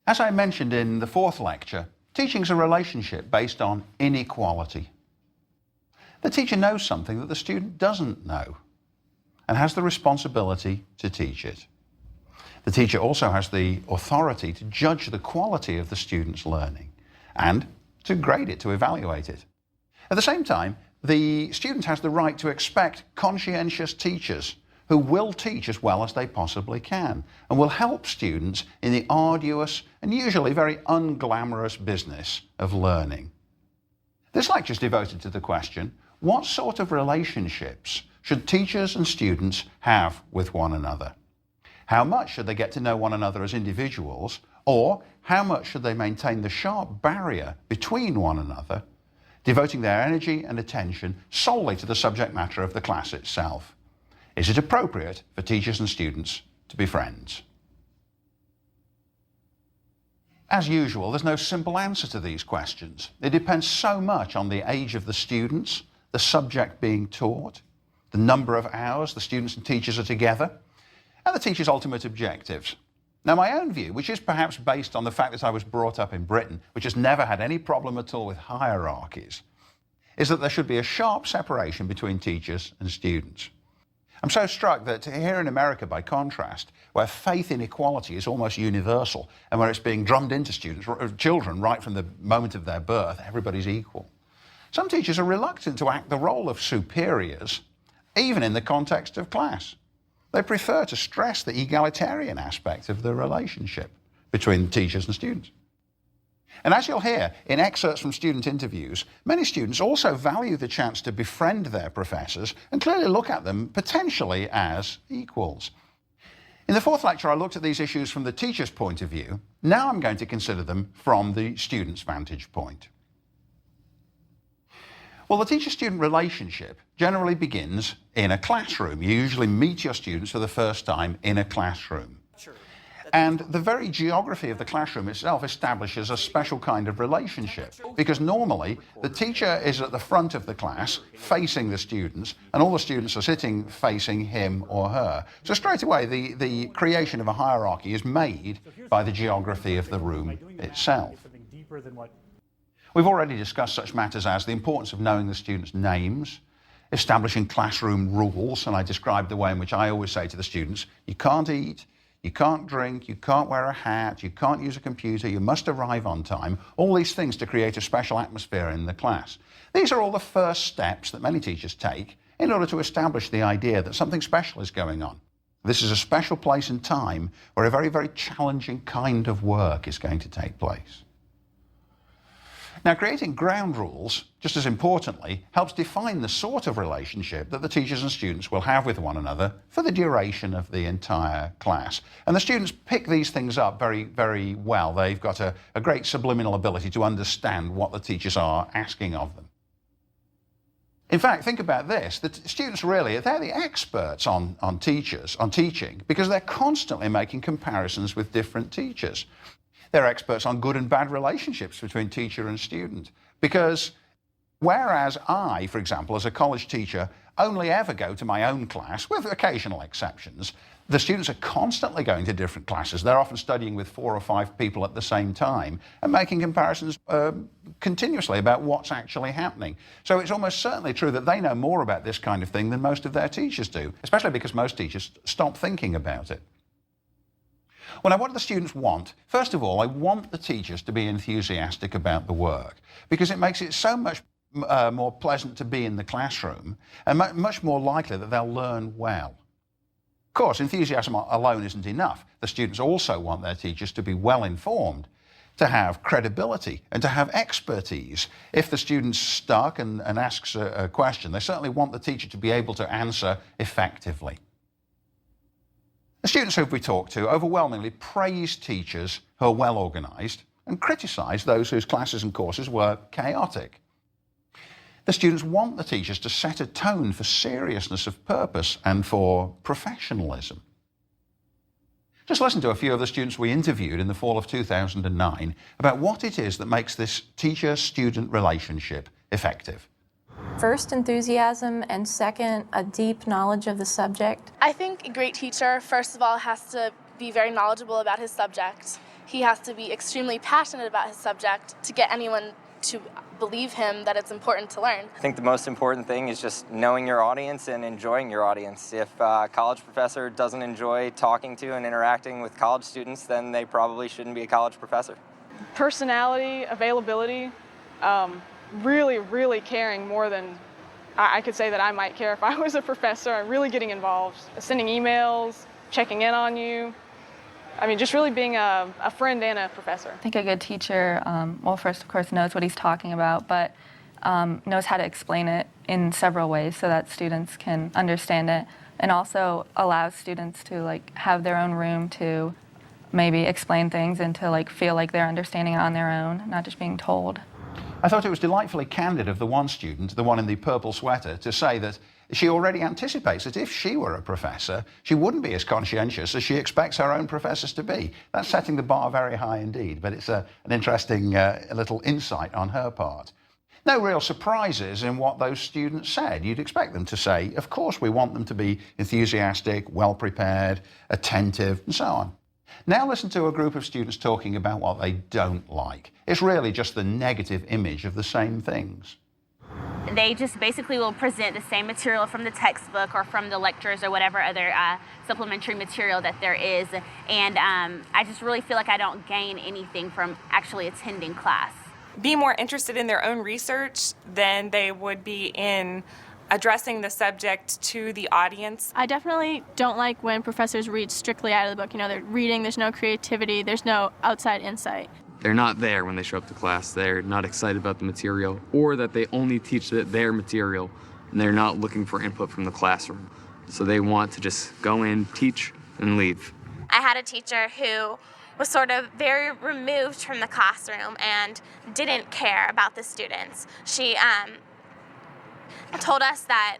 As I mentioned in the fourth lecture, teaching is a relationship based on inequality. The teacher knows something that the student doesn't know and has the responsibility to teach it. The teacher also has the authority to judge the quality of the student's learning and to grade it, to evaluate it. At the same time, the student has the right to expect conscientious teachers who will teach as well as they possibly can and will help students in the arduous and usually very unglamorous business of learning. This lecture is devoted to the question, what sort of relationships should teachers and students have with one another? How much should they get to know one another as individuals, or how much should they maintain the sharp barrier between one another, devoting their energy and attention solely to the subject matter of the class itself? Is it appropriate for teachers and students to be friends? As usual, there's no simple answer to these questions. It depends so much on the age of the students, the subject being taught, the number of hours the students and teachers are together, and the teacher's ultimate objectives. Now, my own view, which is perhaps based on the fact that I was brought up in Britain, which has never had any problem at all with hierarchies, is that there should be a sharp separation between teachers and students. I'm so struck that here in America, by contrast, where faith in equality is almost universal and where it's being drummed into children right from the moment of their birth, everybody's equal. Some teachers are reluctant to act the role of superiors, even in the context of class. They prefer to stress the egalitarian aspect of the relationship between teachers and students. And as you'll hear in excerpts from student interviews, many students also value the chance to befriend their professors and clearly look at them potentially as equals. In the fourth lecture, I looked at these issues from the teacher's point of view. Now I'm going to consider them from the student's vantage point. Well, the teacher-student relationship generally begins in a classroom. You usually meet your students for the first time in a classroom. And the very geography of the classroom itself establishes a special kind of relationship, because normally the teacher is at the front of the class facing the students, and all the students are sitting facing him or her. So straight away the creation of a hierarchy is made by the geography of the room itself. We've already discussed such matters as the importance of knowing the students' names, establishing classroom rules, and I described the way in which I always say to the students, you can't eat, you can't drink, you can't wear a hat, you can't use a computer, you must arrive on time, all these things to create a special atmosphere in the class. These are all the first steps that many teachers take in order to establish the idea that something special is going on. This is a special place and time where a very, very challenging kind of work is going to take place. Now, creating ground rules, just as importantly, helps define the sort of relationship that the teachers and students will have with one another for the duration of the entire class. And the students pick these things up very, very well. They've got a great subliminal ability to understand what the teachers are asking of them. In fact, think about this. The students really, they're the experts on teaching, because they're constantly making comparisons with different teachers. They're experts on good and bad relationships between teacher and student. Because whereas I, for example, as a college teacher, only ever go to my own class, with occasional exceptions, the students are constantly going to different classes. They're often studying with 4 or 5 people at the same time and making comparisons continuously about what's actually happening. So it's almost certainly true that they know more about this kind of thing than most of their teachers do, especially because most teachers stop thinking about it. Well, now, what do the students want? First of all, I want the teachers to be enthusiastic about the work, because it makes it so much more pleasant to be in the classroom and much more likely that they'll learn well. Of course, enthusiasm alone isn't enough. The students also want their teachers to be well informed, to have credibility and to have expertise. If the student's stuck and asks a question, they certainly want the teacher to be able to answer effectively. The students who we talk to overwhelmingly praise teachers who are well organised and criticise those whose classes and courses were chaotic. The students want the teachers to set a tone for seriousness of purpose and for professionalism. Just listen to a few of the students we interviewed in the fall of 2009 about what it is that makes this teacher-student relationship effective. First, enthusiasm, and second, a deep knowledge of the subject. I think a great teacher, first of all, has to be very knowledgeable about his subject. he has to be extremely passionate about his subject to get anyone to believe him that it's important to learn. I think the most important thing is just knowing your audience and enjoying your audience. If a college professor doesn't enjoy talking to and interacting with college students, then they probably shouldn't be a college professor. Personality, availability, really caring more than I could say that I might care if I was a professor. Really getting involved, sending emails, checking in on you. I mean, just really being a friend and a professor. I think a good teacher, well, first, of course, knows what he's talking about, but knows how to explain it in several ways so that students can understand it, and also allows students to have their own room to maybe explain things and to feel like they're understanding it on their own, not just being told. I thought it was delightfully candid of the one student, the one in the purple sweater, to say that she already anticipates that if she were a professor, she wouldn't be as conscientious as she expects her own professors to be. That's setting the bar very high indeed, but it's an interesting little insight on her part. No real surprises in what those students said. You'd expect them to say, of course we want them to be enthusiastic, well-prepared, attentive, and so on. Now listen to a group of students talking about what they don't like. It's really just the negative image of the same things. They just basically will present the same material from the textbook or from the lectures or whatever other supplementary material that there is. And I just really feel like I don't gain anything from actually attending class. Be more interested in their own research than they would be in addressing the subject to the audience. I definitely don't like when professors read strictly out of the book. You know, they're reading, there's no creativity, there's no outside insight. They're not there when they show up to class. They're not excited about the material, or that they only teach their material and they're not looking for input from the classroom. So they want to just go in, teach, and leave. I had a teacher who was sort of very removed from the classroom and didn't care about the students. She told us that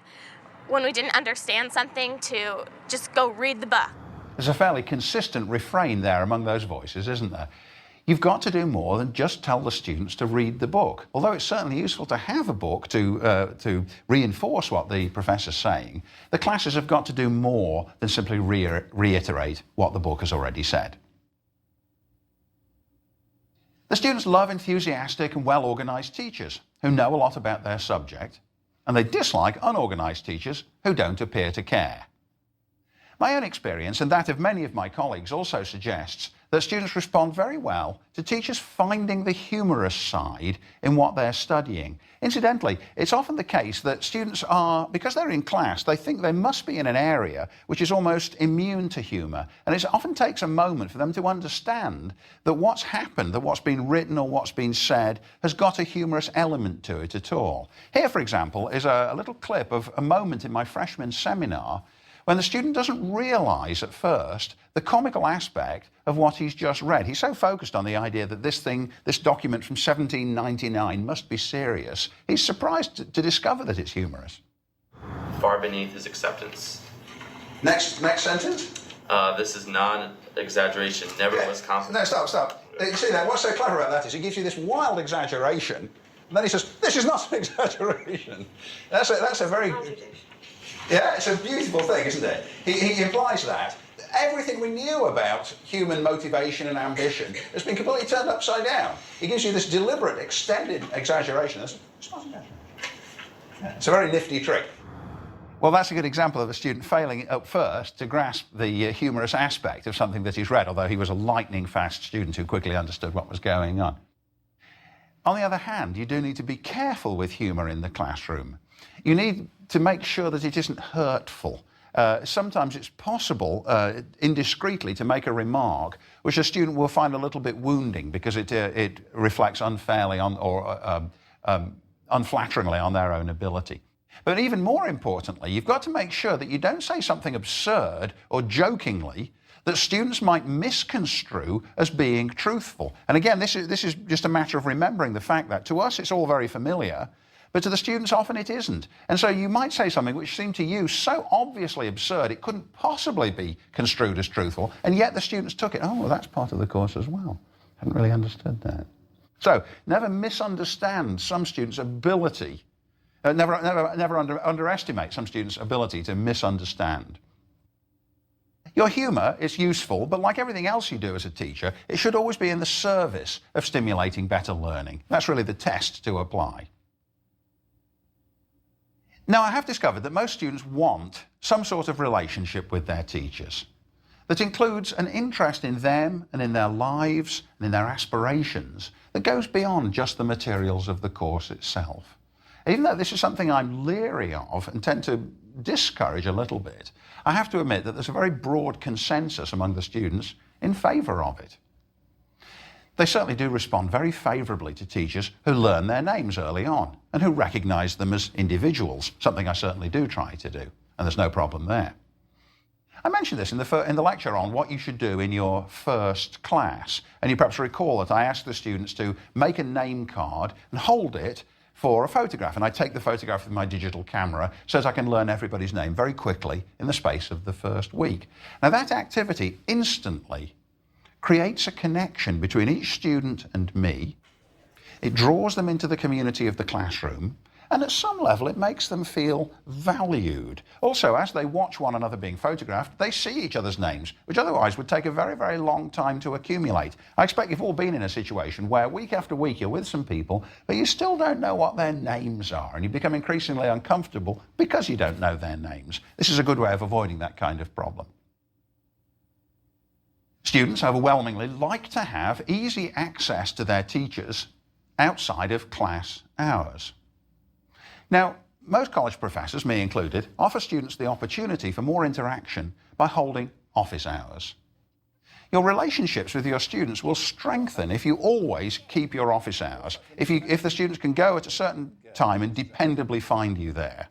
when we didn't understand something to just go read the book. There's a fairly consistent refrain there among those voices, isn't there? You've got to do more than just tell the students to read the book. Although it's certainly useful to have a book to reinforce what the professor's saying, the classes have got to do more than simply reiterate what the book has already said. The students love enthusiastic and well-organised teachers who know a lot about their subject, and they dislike unorganised teachers who don't appear to care. My own experience, and that of many of my colleagues, also suggests that students respond very well to teachers finding the humorous side in what they're studying. Incidentally, it's often the case that students are, because they're in class, they think they must be in an area which is almost immune to humour, and it often takes a moment for them to understand that what's happened, that what's been written or what's been said has got a humorous element to it at all. Here, for example, is a little clip of a moment in my freshman seminar when the student doesn't realise at first the comical aspect of what he's just read. He's so focused on the idea that this document from 1799 must be serious, he's surprised to discover that it's humorous. Far beneath his acceptance. Next sentence? This is non-exaggeration, never was confident. No, stop. You see that? What's so clever about that is he gives you this wild exaggeration, and then he says, this is not an exaggeration. That's a very... Yeah, it's a beautiful thing, isn't it? He implies that everything we knew about human motivation and ambition has been completely turned upside down. He gives you this deliberate, extended exaggeration. It's not an exaggeration. Yeah, it's a very nifty trick. Well, that's a good example of a student failing at first to grasp the humorous aspect of something that he's read, although he was a lightning-fast student who quickly understood what was going on. On the other hand, you do need to be careful with humour in the classroom. You need to make sure that it isn't hurtful. Sometimes it's possible, indiscreetly, to make a remark which a student will find a little bit wounding because it reflects unfairly or unflatteringly on their own ability. But even more importantly, you've got to make sure that you don't say something absurd or jokingly that students might misconstrue as being truthful. And again, this is just a matter of remembering the fact that to us it's all very familiar, but to the students often it isn't. And so you might say something which seemed to you so obviously absurd it couldn't possibly be construed as truthful, and yet the students took it, oh, well, that's part of the course as well. Hadn't really understood that. So never misunderstand some students' ability, never underestimate some students' ability to misunderstand. Your humour is useful, but like everything else you do as a teacher, it should always be in the service of stimulating better learning. That's really the test to apply. Now, I have discovered that most students want some sort of relationship with their teachers that includes an interest in them and in their lives and in their aspirations that goes beyond just the materials of the course itself. Even though this is something I'm leery of and tend to discourage a little bit, I have to admit that there's a very broad consensus among the students in favour of it. They certainly do respond very favourably to teachers who learn their names early on and who recognise them as individuals, something I certainly do try to do, and there's no problem there. I mentioned this in the lecture on what you should do in your first class, and you perhaps recall that I asked the students to make a name card and hold it for a photograph, and I take the photograph with my digital camera so that I can learn everybody's name very quickly in the space of the first week. Now that activity instantly creates a connection between each student and me. It draws them into the community of the classroom, and at some level it makes them feel valued. Also, as they watch one another being photographed, they see each other's names, which otherwise would take a very, very long time to accumulate. I expect you've all been in a situation where week after week you're with some people, but you still don't know what their names are, and you become increasingly uncomfortable because you don't know their names. This is a good way of avoiding that kind of problem. Students overwhelmingly like to have easy access to their teachers outside of class hours. Now, most college professors, me included, offer students the opportunity for more interaction by holding office hours. Your relationships with your students will strengthen if you always keep your office hours, if the students can go at a certain time and dependably find you there.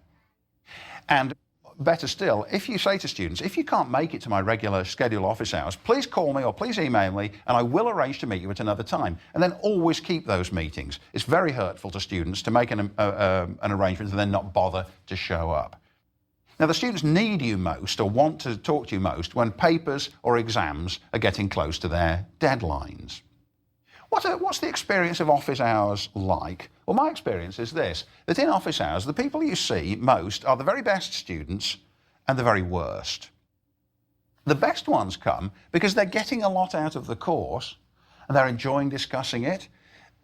And better still, if you say to students, if you can't make it to my regular scheduled office hours, please call me or please email me and I will arrange to meet you at another time. And then always keep those meetings. It's very hurtful to students to make an arrangement and then not bother to show up. Now, the students need you most or want to talk to you most when papers or exams are getting close to their deadlines. What's the experience of office hours like? Well, my experience is this, that in office hours, the people you see most are the very best students and the very worst. The best ones come because they're getting a lot out of the course and they're enjoying discussing it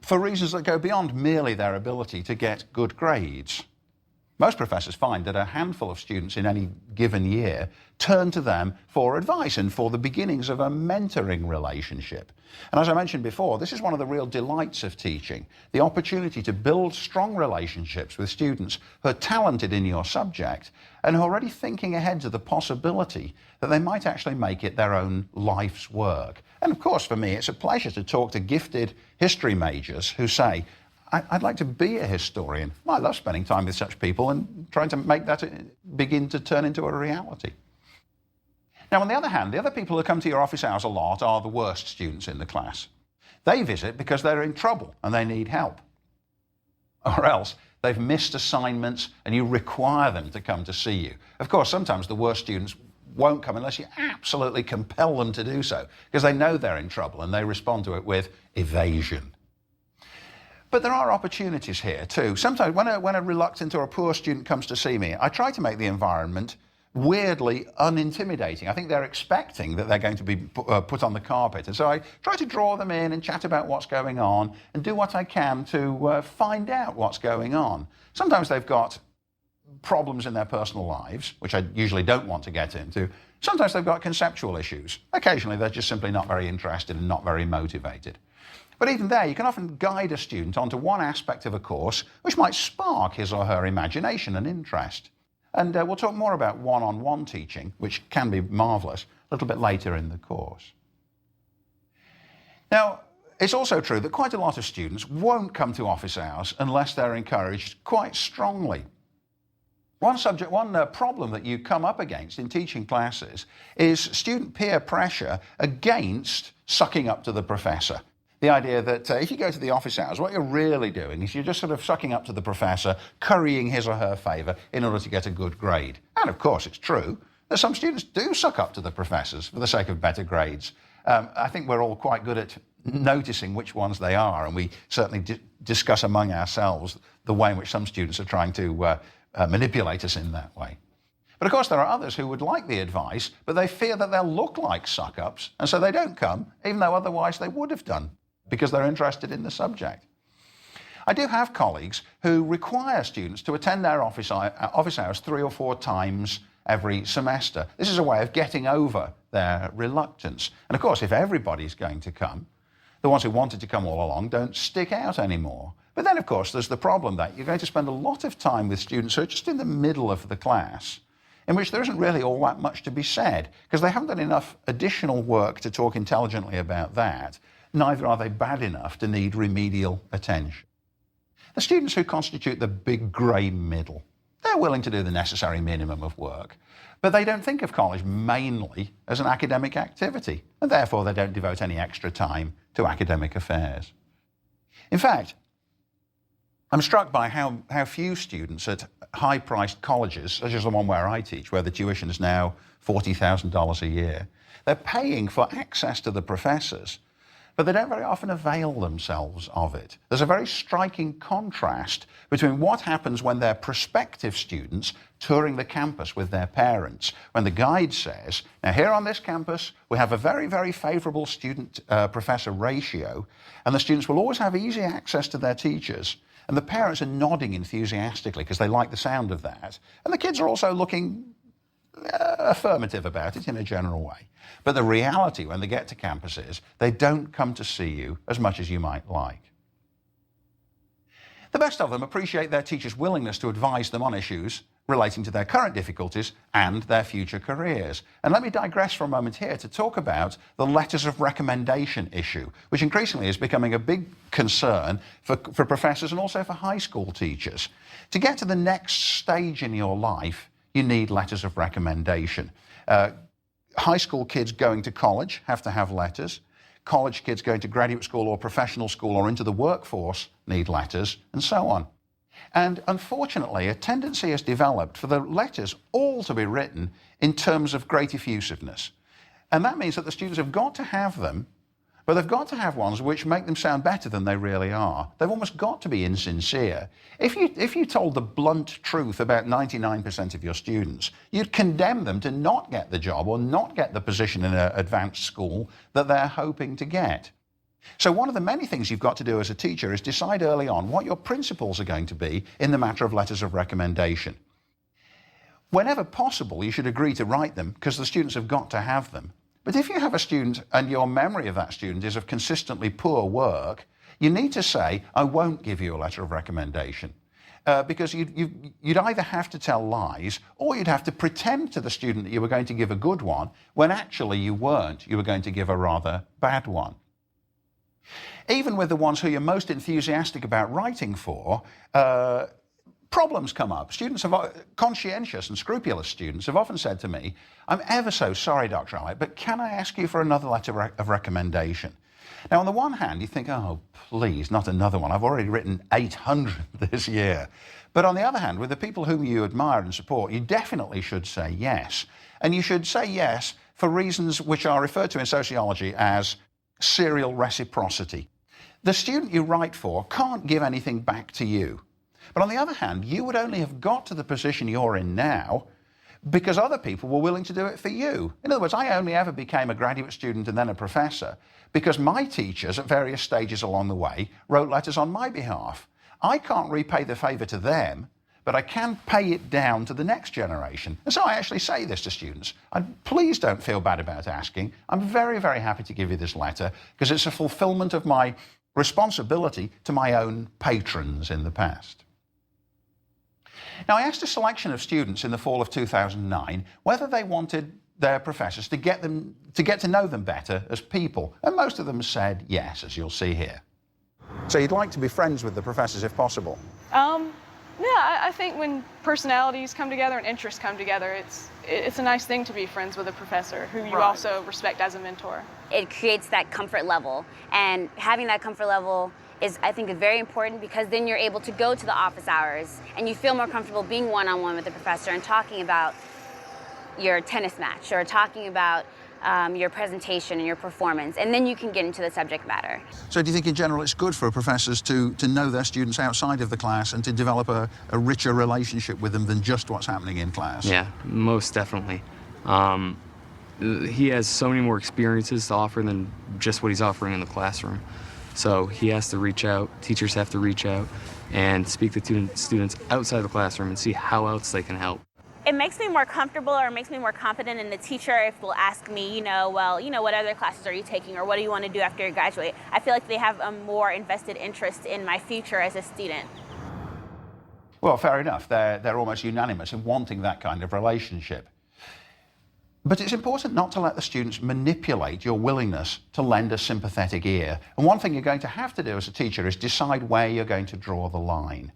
for reasons that go beyond merely their ability to get good grades. Most professors find that a handful of students in any given year turn to them for advice and for the beginnings of a mentoring relationship. And as I mentioned before, this is one of the real delights of teaching, the opportunity to build strong relationships with students who are talented in your subject and who are already thinking ahead to the possibility that they might actually make it their own life's work. And of course, for me, it's a pleasure to talk to gifted history majors who say, I'd like to be a historian. Well, I love spending time with such people and trying to make that begin to turn into a reality. Now, on the other hand, the other people who come to your office hours a lot are the worst students in the class. They visit because they're in trouble and they need help. Or else they've missed assignments and you require them to come to see you. Of course, sometimes the worst students won't come unless you absolutely compel them to do so because they know they're in trouble and they respond to it with evasion. But there are opportunities here too. Sometimes when a reluctant or a poor student comes to see me, I try to make the environment weirdly unintimidating. I think they're expecting that they're going to be put on the carpet. And so I try to draw them in and chat about what's going on and do what I can to find out what's going on. Sometimes they've got problems in their personal lives, which I usually don't want to get into. Sometimes they've got conceptual issues. Occasionally they're just simply not very interested and not very motivated. But even there, you can often guide a student onto one aspect of a course which might spark his or her imagination and interest. And we'll talk more about one-on-one teaching, which can be marvellous, a little bit later in the course. Now, it's also true that quite a lot of students won't come to office hours unless they're encouraged quite strongly. One problem that you come up against in teaching classes is student peer pressure against sucking up to the professor. The idea that if you go to the office hours, what you're really doing is you're just sort of sucking up to the professor, currying his or her favour in order to get a good grade. And of course, it's true that some students do suck up to the professors for the sake of better grades. I think we're all quite good at noticing which ones they are, and we certainly discuss among ourselves the way in which some students are trying to manipulate us in that way. But But of course, there are others who would like the advice, but they fear that they'll look like suck-ups, and so they don't come, even though otherwise they would have done, because they're interested in the subject. I do have colleagues who require students to attend their office hours 3 or 4 times every semester. This is a way of getting over their reluctance. And of course, if everybody's going to come, the ones who wanted to come all along don't stick out anymore. But then, of course, there's the problem that you're going to spend a lot of time with students who are just in the middle of the class, in which there isn't really all that much to be said, because they haven't done enough additional work to talk intelligently about that. Neither are they bad enough to need remedial attention. The students who constitute the big grey middle, they're willing to do the necessary minimum of work, but they don't think of college mainly as an academic activity, and therefore they don't devote any extra time to academic affairs. In fact, I'm struck by how few students at high-priced colleges, such as the one where I teach, where the tuition is now $40,000 a year, they're paying for access to the professors, but they don't very often avail themselves of it. There's a very striking contrast between what happens when they're prospective students touring the campus with their parents, when the guide says, now here on this campus, we have a very, very favourable student-professor ratio, and the students will always have easy access to their teachers. And the parents are nodding enthusiastically because they like the sound of that. And the kids are also looking affirmative about it in a general way. But the reality when they get to campus is they don't come to see you as much as you might like. The best of them appreciate their teachers' willingness to advise them on issues relating to their current difficulties and their future careers. And let me digress for a moment here to talk about the letters of recommendation issue, which increasingly is becoming a big concern for professors and also for high school teachers. To get to the next stage in your life, you need letters of recommendation. High school kids going to college have to have letters. College kids going to graduate school or professional school or into the workforce need letters, and so on. And unfortunately, a tendency has developed for the letters all to be written in terms of great effusiveness. And that means that the students have got to have them, but they've got to have ones which make them sound better than they really are. They've almost got to be insincere. If you told the blunt truth about 99% of your students, you'd condemn them to not get the job or not get the position in an advanced school that they're hoping to get. So one of the many things you've got to do as a teacher is decide early on what your principles are going to be in the matter of letters of recommendation. Whenever possible, you should agree to write them because the students have got to have them. But if you have a student and your memory of that student is of consistently poor work, you need to say, I won't give you a letter of recommendation. Because you'd either have to tell lies or you'd have to pretend to the student that you were going to give a good one when actually you weren't. You were going to give a rather bad one. Even with the ones who you're most enthusiastic about writing for, problems come up. Conscientious and scrupulous students have often said to me, I'm ever so sorry, Dr. Alec, but can I ask you for another letter of recommendation? Now, on the one hand, you think, oh, please, not another one. I've already written 800 this year. But on the other hand, with the people whom you admire and support, you definitely should say yes. And you should say yes for reasons which are referred to in sociology as serial reciprocity. The student you write for can't give anything back to you. But on the other hand, you would only have got to the position you're in now because other people were willing to do it for you. In other words, I only ever became a graduate student and then a professor because my teachers at various stages along the way wrote letters on my behalf. I can't repay the favour to them, but I can pay it down to the next generation. And so I actually say this to students. Please don't feel bad about asking. I'm very, very happy to give you this letter because it's a fulfilment of my responsibility to my own patrons in the past. Now, I asked a selection of students in the fall of 2009 whether they wanted their professors to get to know them better as people, and most of them said yes, as you'll see here. So you'd like to be friends with the professors if possible? Yeah, I think when personalities come together and interests come together, it's a nice thing to be friends with a professor who you also respect as a mentor. It creates that comfort level, and having that comfort level is, I think, very important because then you're able to go to the office hours and you feel more comfortable being one-on-one with the professor and talking about your tennis match or talking about your presentation and your performance, and then you can get into the subject matter. So do you think in general it's good for professors to know their students outside of the class and to develop a richer relationship with them than just what's happening in class? Yeah, most definitely. He has so many more experiences to offer than just what he's offering in the classroom. So he has to reach out, teachers have to reach out and speak to students outside the classroom and see how else they can help. It makes me more comfortable, or makes me more confident in the teacher if they'll ask me, what other classes are you taking, or what do you want to do after you graduate? I feel like they have a more invested interest in my future as a student. Well, fair enough. They're almost unanimous in wanting that kind of relationship. But it's important not to let the students manipulate your willingness to lend a sympathetic ear. And one thing you're going to have to do as a teacher is decide where you're going to draw the line.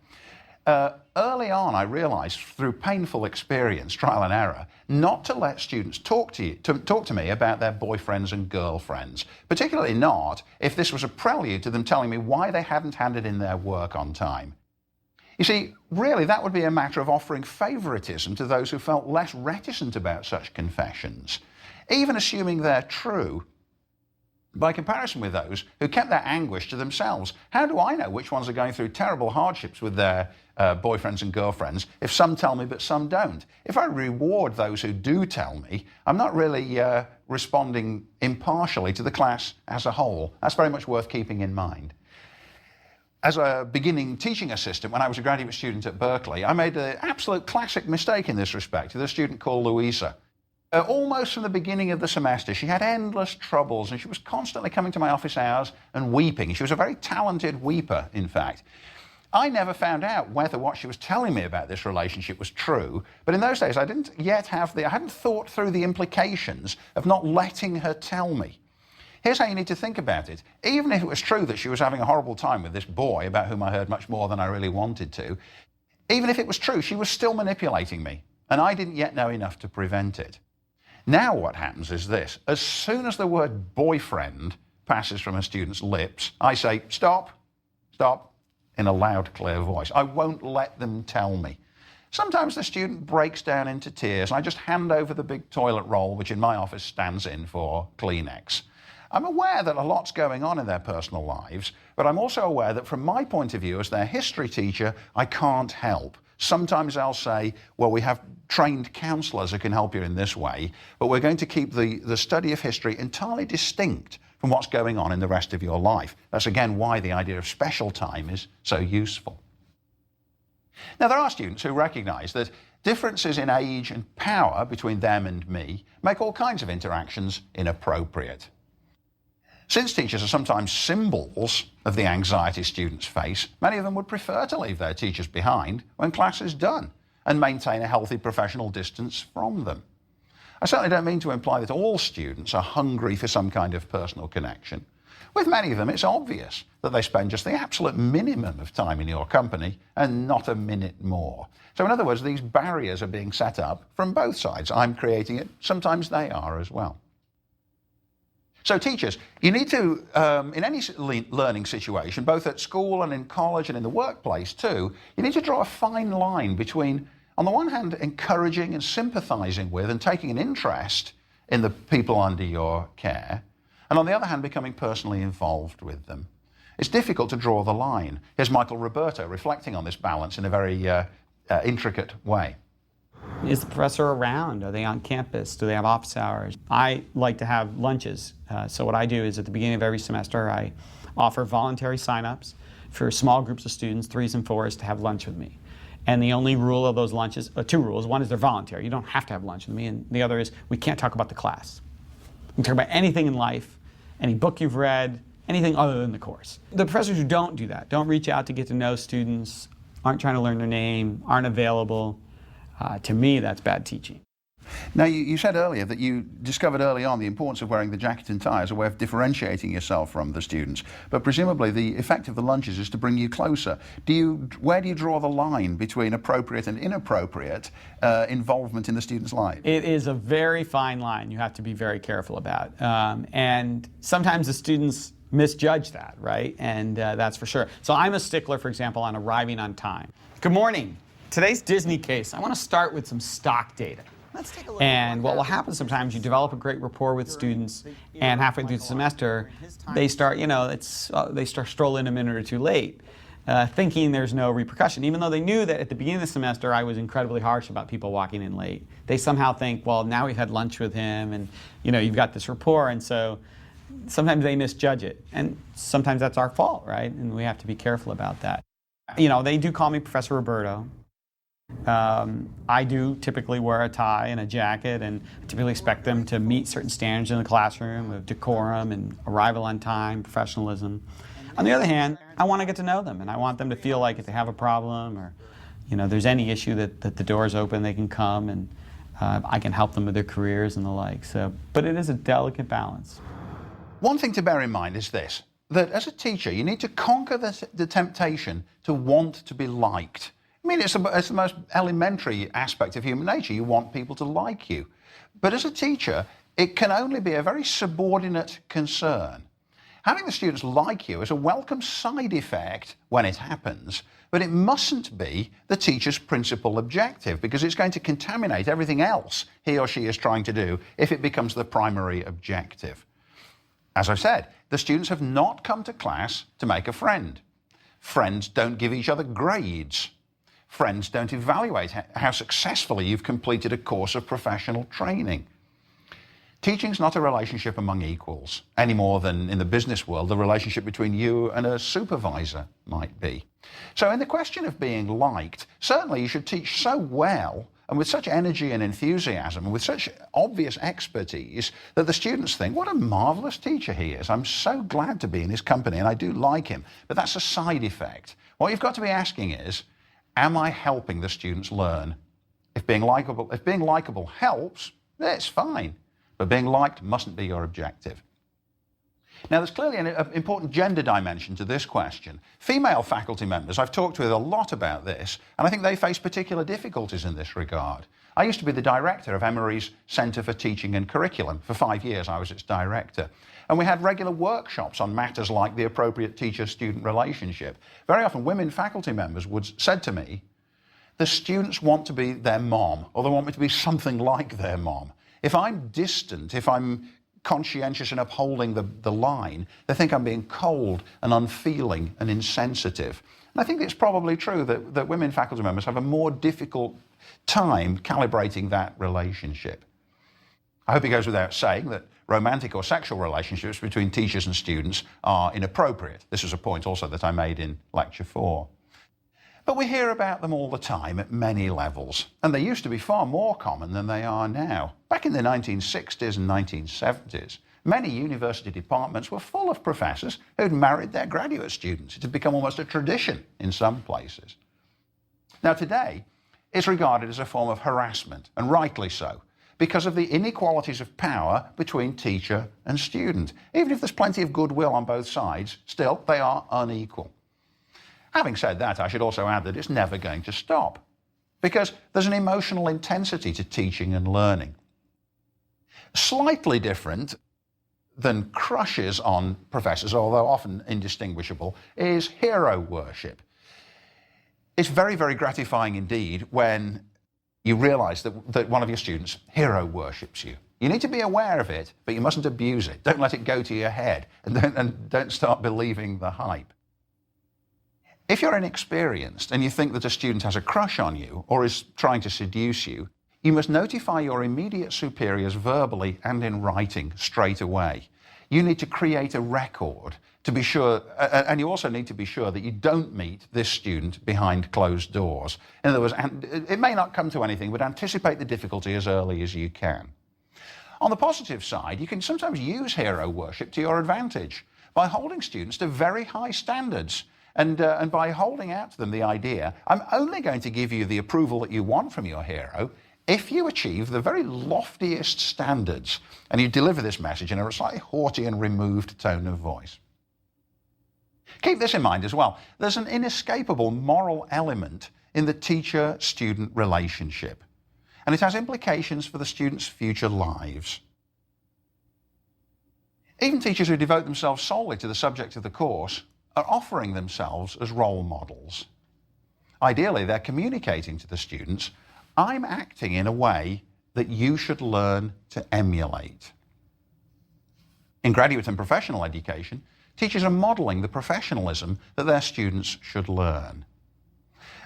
Early on, I realized through painful experience, trial and error, not to let students talk to me about their boyfriends and girlfriends, particularly not if this was a prelude to them telling me why they hadn't handed in their work on time. You see, really, that would be a matter of offering favoritism to those who felt less reticent about such confessions, even assuming they're true. By comparison with those who kept their anguish to themselves, how do I know which ones are going through terrible hardships with their boyfriends and girlfriends if some tell me but some don't? If I reward those who do tell me, I'm not really responding impartially to the class as a whole. That's very much worth keeping in mind. As a beginning teaching assistant, when I was a graduate student at Berkeley, I made an absolute classic mistake in this respect with a student called Louisa. Almost from the beginning of the semester, she had endless troubles and she was constantly coming to my office hours and weeping. She was a very talented weeper, in fact. I never found out whether what she was telling me about this relationship was true, but in those days I hadn't thought through the implications of not letting her tell me. Here's how you need to think about it. Even if it was true that she was having a horrible time with this boy about whom I heard much more than I really wanted to, even if it was true, she was still manipulating me, and I didn't yet know enough to prevent it. Now what happens is this. As soon as the word boyfriend passes from a student's lips, I say, stop, in a loud, clear voice. I won't let them tell me. Sometimes the student breaks down into tears, and I just hand over the big toilet roll, which in my office stands in for Kleenex. I'm aware that a lot's going on in their personal lives, but I'm also aware that from my point of view as their history teacher, I can't help. Sometimes I'll say, well, we have trained counselors who can help you in this way, but we're going to keep the study of history entirely distinct from what's going on in the rest of your life. That's again why the idea of special time is so useful. Now, there are students who recognize that differences in age and power between them and me make all kinds of interactions inappropriate. Since teachers are sometimes symbols of the anxiety students face, many of them would prefer to leave their teachers behind when class is done and maintain a healthy professional distance from them. I certainly don't mean to imply that all students are hungry for some kind of personal connection. With many of them, it's obvious that they spend just the absolute minimum of time in your company and not a minute more. So in other words, these barriers are being set up from both sides. I'm creating it, sometimes they are as well. So teachers, you need to, in any learning situation, both at school and in college and in the workplace too, you need to draw a fine line between, on the one hand, encouraging and sympathizing with and taking an interest in the people under your care, and on the other hand, becoming personally involved with them. It's difficult to draw the line. Here's Michael Roberto reflecting on this balance in a very intricate way. Is the professor around? Are they on campus? Do they have office hours? I like to have lunches. So what I do is at the beginning of every semester, I offer voluntary sign-ups for small groups of students, 3s and 4s, to have lunch with me. And the only rule of those lunches, two rules. One is they're voluntary. You don't have to have lunch with me. And the other is we can't talk about the class. We can talk about anything in life, any book you've read, anything other than the course. The professors who don't do that, don't reach out to get to know students, aren't trying to learn their name, aren't available, to me, that's bad teaching. Now, you said earlier that you discovered early on the importance of wearing the jacket and tie as a way of differentiating yourself from the students, but presumably the effect of the lunches is to bring you closer. Where do you draw the line between appropriate and inappropriate involvement in the student's life? It is a very fine line you have to be very careful about. And sometimes the students misjudge that, right? And that's for sure. So I'm a stickler, for example, on arriving on time. Good morning. Today's Disney case, I want to start with some stock data. And what will happen sometimes, you develop a great rapport with students, and halfway through the semester, they start, they start strolling a minute or two late, thinking there's no repercussion, even though they knew that at the beginning of the semester I was incredibly harsh about people walking in late. They somehow think, well, now we've had lunch with him, and you've got this rapport, and so sometimes they misjudge it, and sometimes that's our fault, right? And we have to be careful about that. They do call me Professor Roberto. I do typically wear a tie and a jacket, and typically expect them to meet certain standards in the classroom of decorum and arrival on time, professionalism. On the other hand, I want to get to know them, and I want them to feel like if they have a problem or there's any issue that the door's open, they can come, and I can help them with their careers and the like. But it is a delicate balance. One thing to bear in mind is this, that as a teacher, you need to conquer the temptation to want to be liked. I mean, it's the most elementary aspect of human nature. You want people to like you. But as a teacher, it can only be a very subordinate concern. Having the students like you is a welcome side effect when it happens, but it mustn't be the teacher's principal objective, because it's going to contaminate everything else he or she is trying to do if it becomes the primary objective. As I've said, the students have not come to class to make a friend. Friends don't give each other grades. Friends don't evaluate how successfully you've completed a course of professional training. Teaching's not a relationship among equals, any more than in the business world the relationship between you and a supervisor might be. So in the question of being liked, certainly you should teach so well and with such energy and enthusiasm and with such obvious expertise that the students think, what a marvelous teacher he is. I'm so glad to be in his company, and I do like him. But that's a side effect. What you've got to be asking is, am I helping the students learn? If being likable helps, it's fine. But being liked mustn't be your objective. Now, there's clearly an important gender dimension to this question. Female faculty members, I've talked with a lot about this, and I think they face particular difficulties in this regard. I used to be the director of Emory's Centre for Teaching and Curriculum. For 5 years, I was its director. And we had regular workshops on matters like the appropriate teacher-student relationship. Very often, women faculty members said to me, the students want to be their mom, or they want me to be something like their mom. If I'm distant, if I'm conscientious in upholding the line, they think I'm being cold and unfeeling and insensitive. And I think it's probably true that women faculty members have a more difficult time calibrating that relationship. I hope it goes without saying that romantic or sexual relationships between teachers and students are inappropriate. This is a point also that I made in Lecture 4. But we hear about them all the time at many levels, and they used to be far more common than they are now. Back in the 1960s and 1970s, many university departments were full of professors who'd married their graduate students. It had become almost a tradition in some places. Now today, it's regarded as a form of harassment, and rightly so, because of the inequalities of power between teacher and student. Even if there's plenty of goodwill on both sides, still they are unequal. Having said that, I should also add that it's never going to stop, because there's an emotional intensity to teaching and learning. Slightly different than crushes on professors, although often indistinguishable, is hero worship. It's very, very gratifying indeed when you realize that one of your students hero worships you. You need to be aware of it, but you mustn't abuse it. Don't let it go to your head, and don't start believing the hype. If you're inexperienced and you think that a student has a crush on you or is trying to seduce you, you must notify your immediate superiors verbally and in writing straight away. You need to create a record to be sure, and you also need to be sure that you don't meet this student behind closed doors. In other words, it may not come to anything, but anticipate the difficulty as early as you can. On the positive side, you can sometimes use hero worship to your advantage by holding students to very high standards. And by holding out to them the idea, I'm only going to give you the approval that you want from your hero if you achieve the very loftiest standards, and you deliver this message in a slightly haughty and removed tone of voice. Keep this in mind as well. There's an inescapable moral element in the teacher-student relationship, and it has implications for the students' future lives. Even teachers who devote themselves solely to the subject of the course are offering themselves as role models. Ideally, they're communicating to the students, I'm acting in a way that you should learn to emulate. In graduate and professional education, teachers are modeling the professionalism that their students should learn.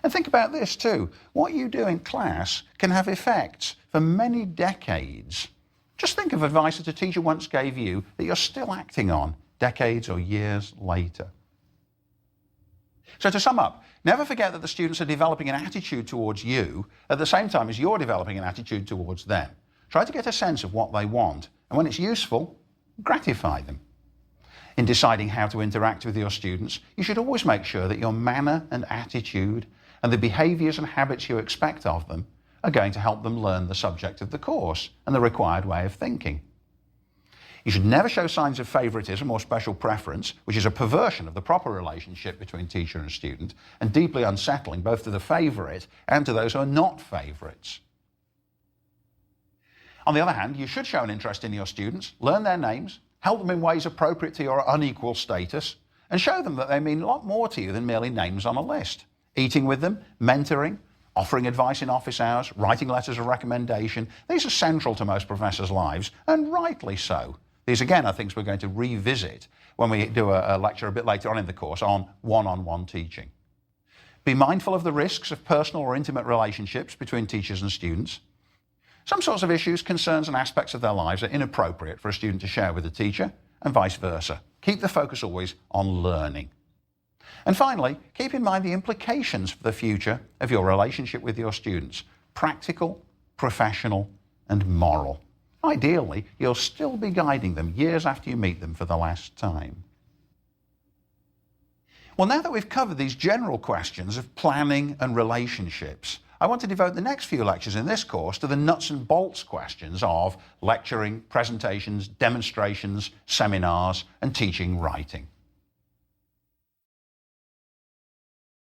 And think about this too. What you do in class can have effects for many decades. Just think of advice that a teacher once gave you that you're still acting on decades or years later. So to sum up, never forget that the students are developing an attitude towards you at the same time as you're developing an attitude towards them. Try to get a sense of what they want, and when it's useful, gratify them. In deciding how to interact with your students, you should always make sure that your manner and attitude and the behaviours and habits you expect of them are going to help them learn the subject of the course and the required way of thinking. You should never show signs of favouritism or special preference, which is a perversion of the proper relationship between teacher and student, and deeply unsettling both to the favourite and to those who are not favourites. On the other hand, you should show an interest in your students, learn their names, help them in ways appropriate to your unequal status, and show them that they mean a lot more to you than merely names on a list. Eating with them, mentoring, offering advice in office hours, writing letters of recommendation, these are central to most professors' lives, and rightly so. These, again, are things we're going to revisit when we do a lecture a bit later on in the course on one-on-one teaching. Be mindful of the risks of personal or intimate relationships between teachers and students. Some sorts of issues, concerns, and aspects of their lives are inappropriate for a student to share with a teacher, and vice versa. Keep the focus always on learning. And finally, keep in mind the implications for the future of your relationship with your students: practical, professional, and moral. Ideally, you'll still be guiding them years after you meet them for the last time. Well, now that we've covered these general questions of planning and relationships, I want to devote the next few lectures in this course to the nuts and bolts questions of lecturing, presentations, demonstrations, seminars, and teaching writing.